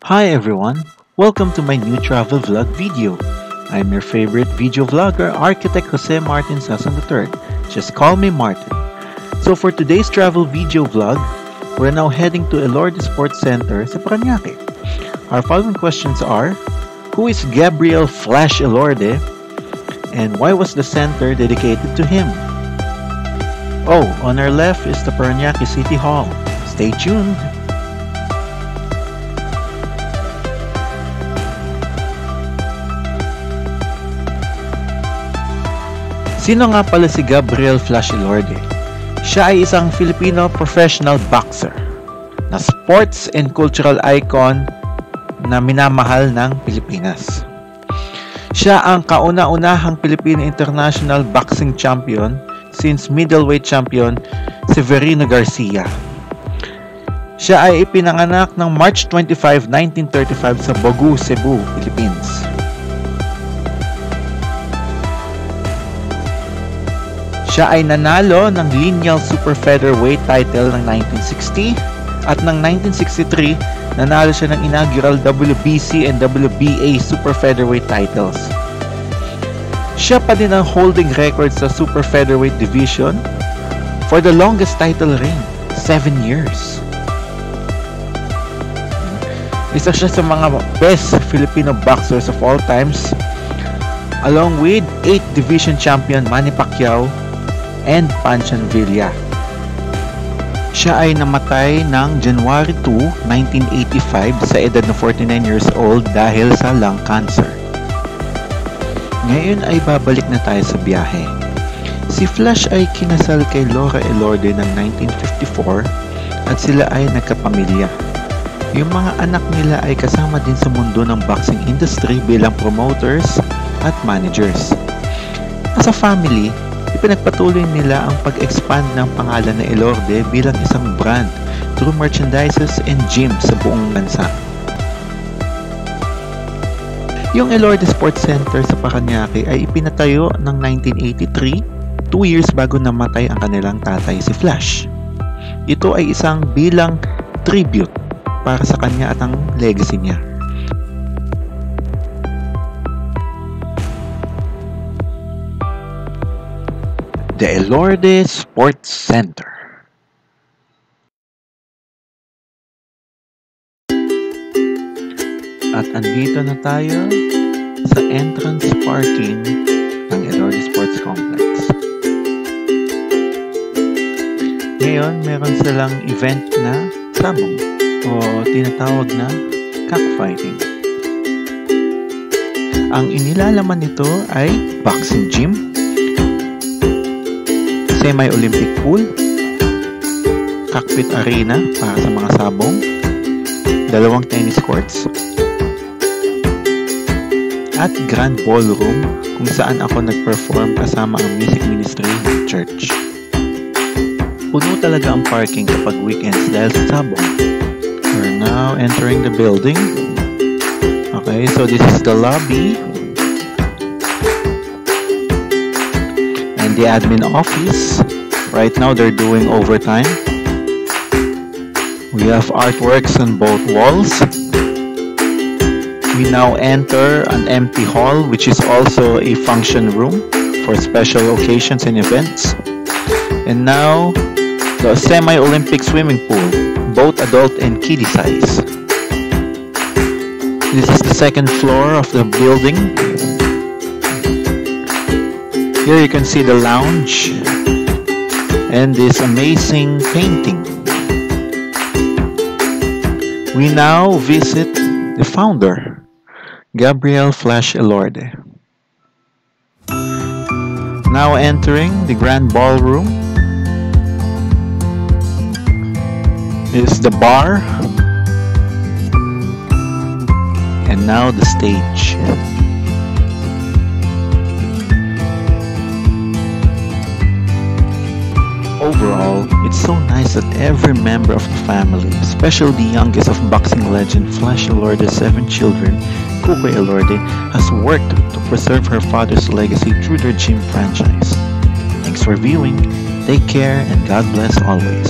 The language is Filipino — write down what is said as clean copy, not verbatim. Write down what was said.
Hi everyone, welcome to my new travel vlog video. I'm your favorite video vlogger, Architect Jose Martin Sasan III. Just call me Martin. So for today's travel video vlog, we're now heading to Elorde Sports Center sa Parañaque. Our following questions are, who is Gabriel Flash Elorde? And why was the center dedicated to him? Oh, on our left is the Parañaque City Hall. Stay tuned! Sino nga pala si Gabriel Flash Elorde? Siya ay isang Filipino professional boxer na sports and cultural icon na minamahal ng Pilipinas. Siya ang kauna-unahang Filipino international boxing champion since middleweight champion Severino Garcia. Siya ay ipinanganak ng March 25, 1935 sa Bogu, Cebu, Philippines. Siya ay nanalo ng lineal super featherweight title ng 1960 at ng 1963 nanalo siya ng inaugural WBC and WBA super featherweight titles. Siya pa din ang holding record sa super featherweight division for the longest title reign, 7 years. Isa siya sa mga best Filipino boxers of all times, along with 8th division champion Manny Pacquiao and Pancho Villa. Siya ay namatay ng January 2, 1985 sa edad na 49 years old dahil sa lung cancer. Ngayon ay babalik na tayo sa biyahe. Si Flash ay kinasal kay Laura Elorde ng 1954 at sila ay nagkapamilya. Yung mga anak nila ay kasama din sa mundo ng boxing industry bilang promoters at managers. As a family, ipinagpatuloy nila ang pag-expand ng pangalan na Elorde bilang isang brand through merchandises and gyms sa buong bansa. Yung Elorde Sports Center sa Parañaque ay ipinatayo ng 1983, 2 years bago namatay ang kanilang tatay si Flash. Ito ay isang bilang tribute para sa kanya at ang legacy niya. The Elorde Sports Center. At andito na tayo sa entrance parking ng Elorde Sports Complex. Ngayon, meron silang event na sabong o tinatawag na cockfighting. Ang inilalaman nito ay boxing gym, semi-Olympic pool, cockpit arena para sa mga sabong, 2 tennis courts, at grand ballroom kung saan ako nag-perform kasama ang music ministry ng church. Puno talaga ang parking kapag weekends dahil sa sabong. We're now entering the building. Okay, so this is the lobby and the admin office. Right now they're doing overtime. We have artworks on both walls. We now enter an empty hall, which is also a function room for special occasions and events. And now the semi-Olympic swimming pool, both adult and kiddie size. This is the second floor of the building. Here you can see the lounge and this amazing painting. We now visit the founder, Gabriel Flash Elorde. Now entering the grand ballroom is the bar and now the stage. Overall, it's so nice that every member of the family, especially the youngest of boxing legend Flash Elorde's 7 children, Kukoy Elorde, has worked to preserve her father's legacy through their gym franchise. Thanks for viewing, take care, and God bless always.